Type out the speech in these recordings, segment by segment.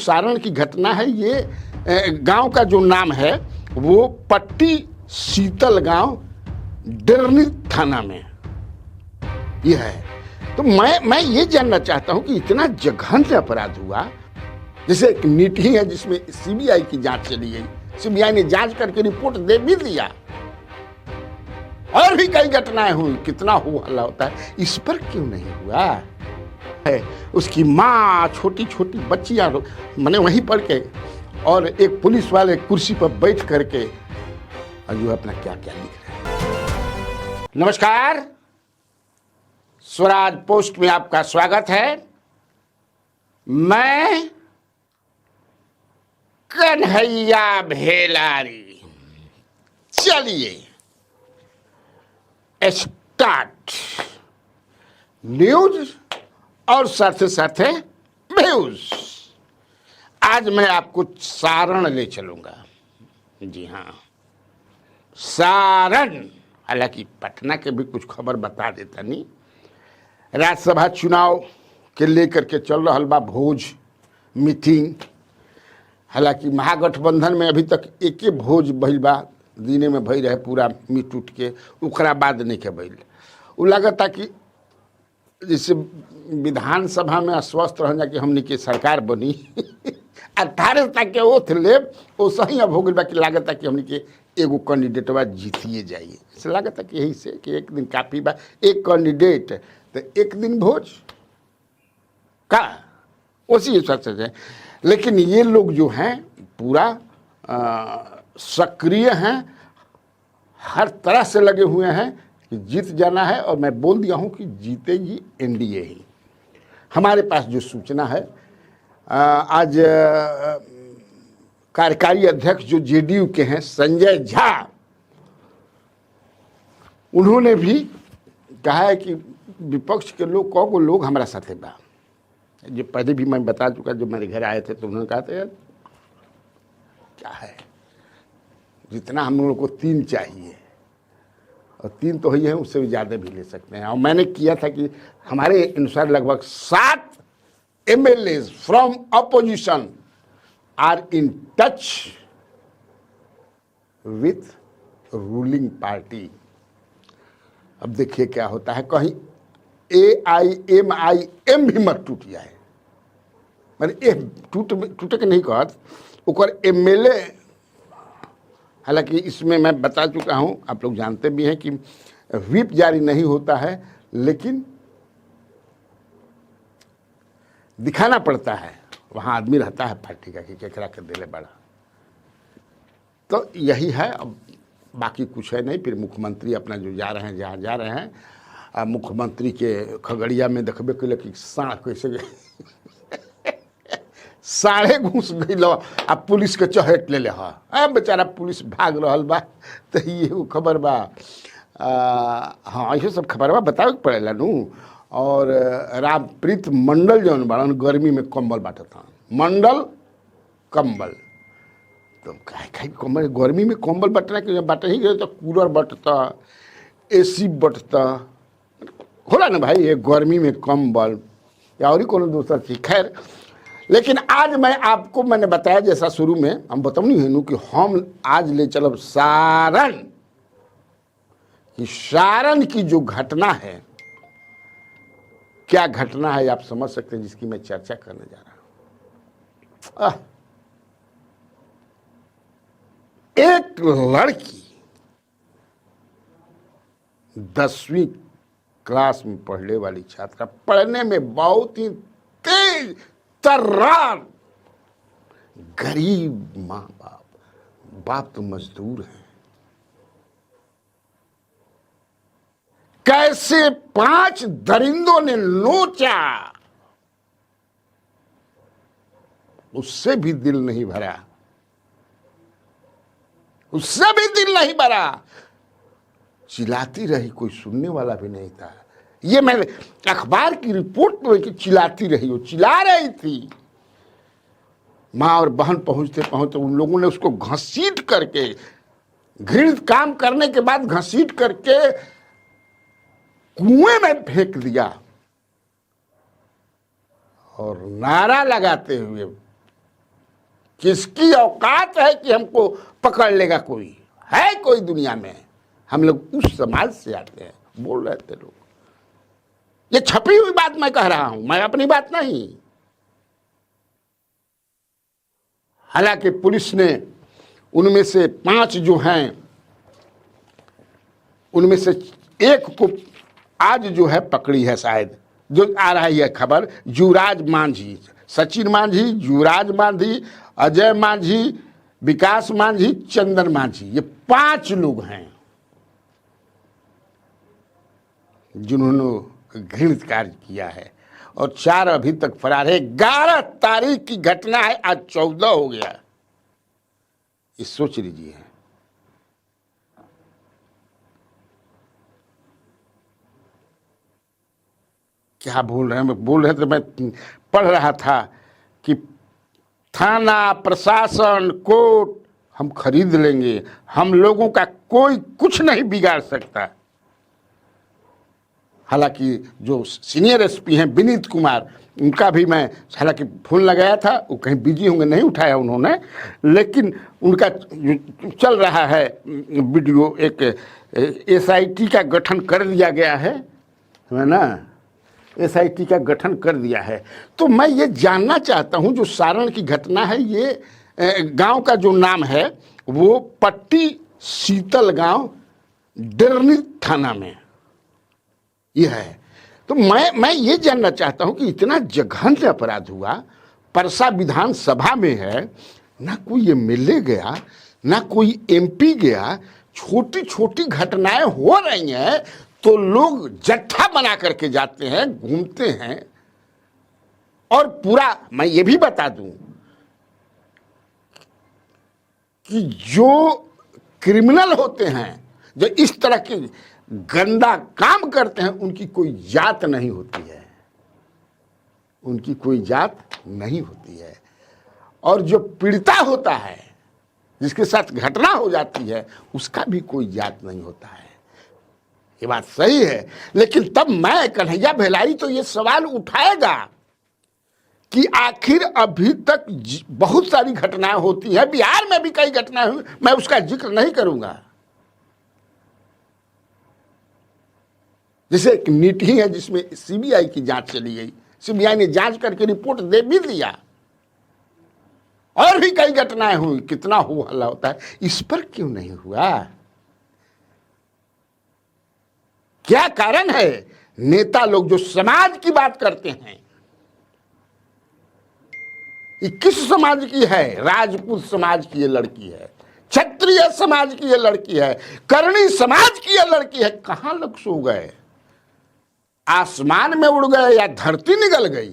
सारण की घटना है, ये गांव का जो नाम है वो पट्टी शीतल गांव डेरनी थाना में ये है। तो मैं ये जानना चाहता हूं कि इतना जघन्य अपराध हुआ, जैसे एक मीटिंग है जिसमें सीबीआई की जांच चली गई, सीबीआई ने जांच करके रिपोर्ट दे भी दिया, और भी कई घटनाएं हुई, कितना हो हल्ला होता है, इस पर क्यों नहीं हुआ है? उसकी माँ, छोटी छोटी बच्चियां मैंने वहीं पढ़ के, और एक पुलिस वाले कुर्सी पर बैठ करके और जो अपना क्या क्या लिख रहे हैं। नमस्कार, स्वराज पोस्ट में आपका स्वागत है। मैं कन्हैया भेलारी। चलिए स्टार्ट न्यूज और साथ साथे व्यूज। आज मैं आपको सारण ले चलूंगा। जी हाँ, सारण। हालांकि पटना के भी कुछ खबर बता देता नहीं। राज्यसभा चुनाव के लेकर के चल रहा बा भोज मीटिंग। हालांकि महागठबंधन में अभी तक एके भोज भइल बा, दिने में भई रहे पूरा मीट उठ के, ओकरा बाद नहीं के भइल। उ लगता कि जैसे विधानसभा में आश्वस्त रह कि हमने के सरकार बनी 18 तक के ओथ लेब, वो सही अब हो गई बा कि लागत कि हमने के एगो कैंडिडेटवा जीतिए जाइए। ऐसे लागत कि यही से कि एक दिन काफी बा, एक कैंडिडेट तो एक दिन भोज का उसी हिसाब से है। लेकिन ये लोग जो हैं पूरा सक्रिय हैं, हर तरह से लगे हुए हैं कि जीत जाना है, और मैं बोल दिया हूं कि जीतेगी एनडीए ही। हमारे पास जो सूचना है, आज कार्यकारी अध्यक्ष जो जेडीयू के हैं संजय झा, उन्होंने भी कहा है कि विपक्ष के लोग को लोग हमारा साथ बा। जो पहले भी मैं बता चुका, जब मेरे घर आए थे तो उन्होंने कहा था यार क्या है, जितना हम लोगों को 3 चाहिए, और 3 तो ही है, उससे भी ज़्यादा भी ले सकते हैं। और मैंने किया था कि हमारे अनुसार लगभग 7 MLAs from opposition are in touch with ruling party. अब देखिए क्या होता है, कहीं AIMIM भी मत टूट जाए। मैंने टूटे के नहीं कहत, ओकर MLA। हालांकि इसमें मैं बता चुका हूं, आप लोग जानते भी हैं कि व्हिप जारी नहीं होता है, लेकिन दिखाना पड़ता है, वहां आदमी रहता है पार्टी का कि केकरा के दिले बड़ा। तो यही है, अब बाकी कुछ है नहीं। फिर मुख्यमंत्री अपना जो जा रहे हैं, जहाँ जा रहे हैं, मुख्यमंत्री के खगड़िया में देखबे कैसे कि साढ़ कैसे साढ़े घुस गई, अब पुलिस के चहेट ले अब बेचारा पुलिस भाग रहा बा। तो ये खबर बा। हाँ, ये सब खबर बा बतावे के पड़ेला नू। और रामप्रीत मंडल जौन बड़ा गर्मी में कंबल बांटता, मंडल कंबल। तो खाई कंबल, गर्मी में कंबल बटना के बांटे ही गए तो कूलर बटता, AC बटता, होला ना भाई, ये गर्मी में कंबल या और ही कोनो दूसरा चीज। खैर, लेकिन आज मैंने बताया जैसा शुरू में हम बताऊँ नहीं कि हम आज ले चलब सारण कि सारण की जो घटना है, क्या घटना है आप समझ सकते हैं, जिसकी मैं चर्चा करने जा रहा हूं। एक लड़की 10वीं क्लास में पढ़ने वाली छात्रा, पढ़ने में बहुत ही तेज तर्रार, गरीब माँ बाप तो मजदूर हैं, कैसे 5 दरिंदों ने नोचा, उससे भी दिल नहीं भरा, उससे भी दिल नहीं भरा। चिल्लाती रही, कोई सुनने वाला भी नहीं था। ये मैंने अखबार की रिपोर्ट में कि चिल्लाती रही, वो चिल्ला रही थी। माँ और बहन पहुंचते पहुंचते उन लोगों ने उसको घसीट करके, घृणित काम करने के बाद घसीट करके कुएं में फेंक दिया, और नारा लगाते हुए किसकी औकात है कि हमको पकड़ लेगा कोई? है कोई दुनिया में? हम लोग उस समाज से आते हैं, बोल रहे थे लोग। ये छपी हुई बात मैं कह रहा हूं, मैं अपनी बात नहीं। हालांकि पुलिस ने उनमें से 5 जो हैं, उनमें से एक को आज जो है पकड़ी है शायद, जो आ रहा है खबर। युवराज मांझी, सचिन मांझी, युवराज मांझी, अजय मांझी, विकास मांझी, चंदन मांझी, ये 5 लोग हैं जिन्होंने घृणित कार्य किया है और 4 अभी तक फरार है। 11 तारीख की घटना है, आज 14 हो गया। ये सोच लीजिए। क्या बोल रहे हैं? बोल रहे थे, मैं पढ़ रहा था कि थाना, प्रशासन, कोर्ट हम खरीद लेंगे, हम लोगों का कोई कुछ नहीं बिगाड़ सकता। हालांकि जो सीनियर एसपी हैं विनीत कुमार, उनका भी मैं हालांकि फोन लगाया था, वो कहीं बिजी होंगे, नहीं उठाया उन्होंने, लेकिन उनका चल रहा है वीडियो। एक एसआईटी का गठन कर दिया गया है ना, एसआईटी का गठन कर दिया है। तो मैं ये जानना चाहता हूं, जो सारण की घटना है, ये गांव का जो नाम है वो पट्टी शीतल गांव, डेरनी थाना में ये है। तो मैं ये जानना चाहता हूं कि इतना जघन्य अपराध हुआ, परसा विधानसभा में है, ना कोई एमएलए गया, ना कोई एमपी गया, छोटी छोटी घटनाएं हो रही हैं तो लोग जत्था बना करके जाते हैं, घूमते हैं। और पूरा मैं ये भी बता दूं कि जो क्रिमिनल होते हैं, जो इस तरह के गंदा काम करते हैं, उनकी कोई जात नहीं होती है, उनकी कोई जात नहीं होती है। और जो पीड़िता होता है, जिसके साथ घटना हो जाती है, उसका भी कोई जात नहीं होता है। ये बात सही है। लेकिन तब मैं, कन्हैया भेलाई, तो ये सवाल उठाएगा कि आखिर अभी तक बहुत सारी घटनाएं होती हैं, बिहार में भी कई घटनाएं हुई, मैं उसका जिक्र नहीं करूंगा। जैसे एक नीति है जिसमें सीबीआई की जांच चली गई, सीबीआई ने जांच करके रिपोर्ट दे भी दिया, और भी कई घटनाएं हुई, कितना हो हल्ला होता है, इस पर क्यों नहीं हुआ? क्या कारण है? नेता लोग जो समाज की बात करते हैं, ये किस समाज की है? राजपूत समाज की ये लड़की है, क्षत्रिय समाज की ये लड़की है, करणी समाज की ये लड़की है। कहां लोग सो गए? आसमान में उड़ गए या धरती निगल गई?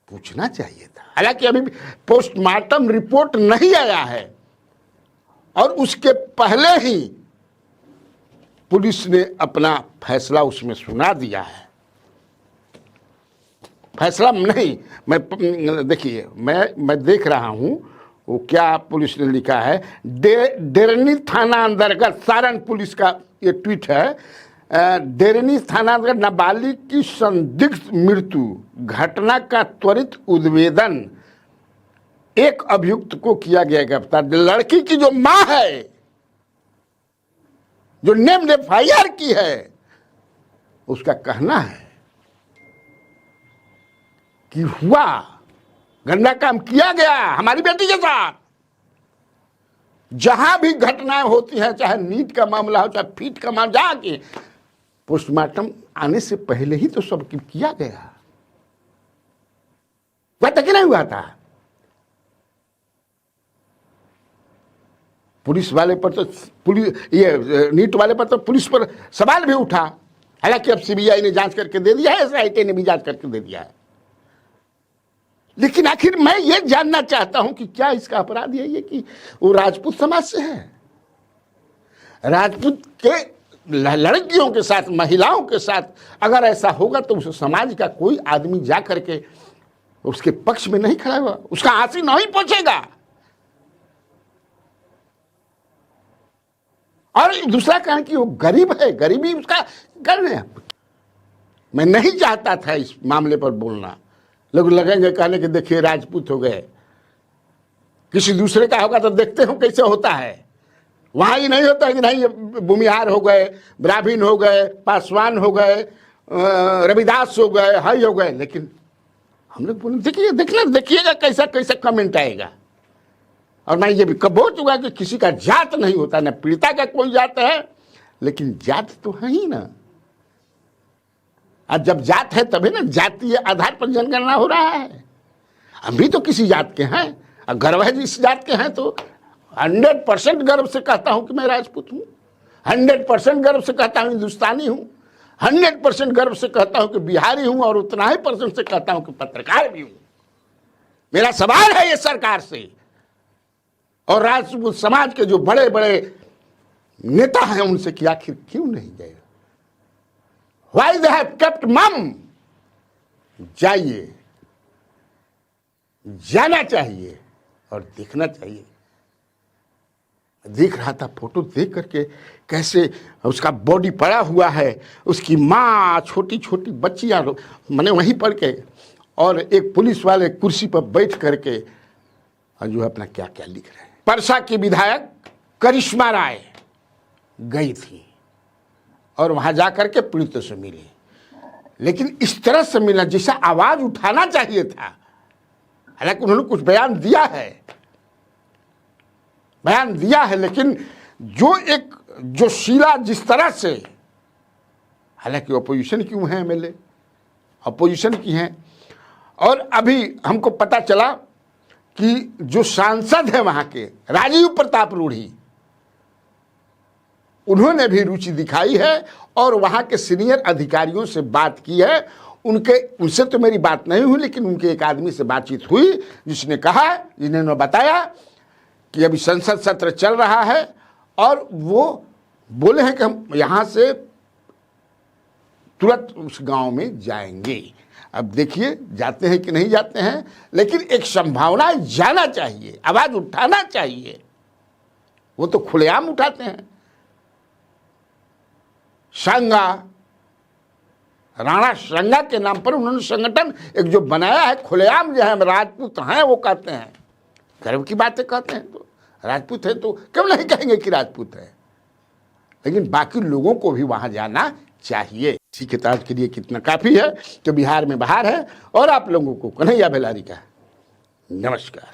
पूछना चाहिए था। हालांकि अभी पोस्टमार्टम रिपोर्ट नहीं आया है, और उसके पहले ही पुलिस ने अपना फैसला उसमें सुना दिया है। फैसला नहीं, मैं देखिए, मैं देख रहा हूं वो क्या पुलिस ने लिखा है। डेरनी थाना अंतर्गत, सारण पुलिस का ये ट्वीट है, डेरनी थाना अंतर्गत नाबालिग की संदिग्ध मृत्यु, घटना का त्वरित उद्भेदन, एक अभियुक्त को किया गया गिरफ्तार। लड़की की जो मां है, जो नेम्ड एफआईआर की है, उसका कहना है कि हुआ, गंदा काम किया गया हमारी बेटी के साथ। जहां भी घटनाएं होती हैं, चाहे नीट का मामला हो, चाहे फीट का मामला, जाके पोस्टमार्टम आने से पहले ही तो सब किया गया। वह तक नहीं हुआ था। पुलिस वाले पर तो ये नीट वाले पर तो पुलिस पर सवाल भी उठा। हालांकि अब सीबीआई ने जांच करके दे दिया है, एसआईटी ने भी जांच करके दे दिया है। लेकिन आखिर मैं ये जानना चाहता हूं कि क्या इसका अपराध यही है कि वो राजपूत समाज से है? राजपूत के लड़कियों के साथ, महिलाओं के साथ अगर ऐसा होगा तो उस समाज का कोई आदमी जा करके उसके पक्ष में नहीं खड़ा हुआ, उसका आंसू नहीं पहुंचेगा। और दूसरा कारण कि वो गरीब है, गरीबी उसका कारण है। मैं नहीं चाहता था इस मामले पर बोलना, लोग लगेंगे कहने कि देखिए राजपूत हो गए, किसी दूसरे का होगा तो देखते हो कैसे होता है। वहाँ ही नहीं होता है कि नहीं भूमिहार हो गए, ब्राह्मण हो गए, पासवान हो गए, रविदास हो गए, हाई हो गए। लेकिन हम लोग बोले देखिएगा कैसा कैसा कमेंट आएगा। और मैं ये भी बोल चुका कि किसी का जात नहीं होता, न पीड़िता का कोई जात है, लेकिन जात तो है ही ना। और जब जात है तभी ना जातीय आधार पर जनगणना हो रहा है। हम भी तो किसी जात के हैं, और गर्व है जिस जात के हैं तो 100% गर्व से कहता हूं कि मैं राजपूत हूं, 100% गर्व से कहता हूं हिंदुस्तानी हूं, 100% गर्व से कहता हूं कि बिहारी हूं, और उतना ही % से कहता हूं कि पत्रकार भी हूं। मेरा सवाल है ये सरकार से और राजपूत समाज के जो बड़े बड़े नेता हैं उनसे कि आखिर क्यों नहीं गए? Why they have kept mum? जाइए, जाना चाहिए और देखना चाहिए। देख रहा था फोटो देख करके कैसे उसका बॉडी पड़ा हुआ है, उसकी माँ, छोटी छोटी बच्चियां मैंने वहीं पढ़ के, और एक पुलिस वाले कुर्सी पर बैठ करके जो है अपना क्या क्या लिख रहे हैं। परसा की विधायक करिश्मा राय गई थी और वहां जाकर के पीड़ितों से मिली, लेकिन इस तरह से मिला जैसा आवाज उठाना चाहिए था। हालांकि उन्होंने कुछ बयान दिया है, लेकिन जो शीला जिस तरह से, हालांकि अपोजिशन क्यों है, एमएलए अपोजिशन की हैं। और अभी हमको पता चला कि जो सांसद है वहां के राजीव प्रताप रूढ़ी, उन्होंने भी रुचि दिखाई है और वहां के सीनियर अधिकारियों से बात की है। उनसे तो मेरी बात नहीं हुई, लेकिन उनके एक आदमी से बातचीत हुई जिन्होंने बताया कि अभी संसद सत्र चल रहा है और वो बोले हैं कि हम यहां से तुरंत उस गांव में जाएंगे। अब देखिए जाते हैं कि नहीं जाते हैं, लेकिन एक संभावना जाना चाहिए, आवाज उठाना चाहिए। वो तो खुलेआम उठाते हैं। संगा, राणा संगा के नाम पर उन्होंने संगठन एक जो बनाया है, खुलेआम जो है हम राजपूत हैं वो कहते हैं, गर्व की बातें कहते हैं। तो राजपूत है तो क्यों नहीं कहेंगे कि राजपूत है, लेकिन बाकी लोगों को भी वहां जाना चाहिए। ठीक है, तो आज के लिए कितना काफी है कि बिहार में बाहर है। और आप लोगों को कन्हैया बेलारी का नमस्कार।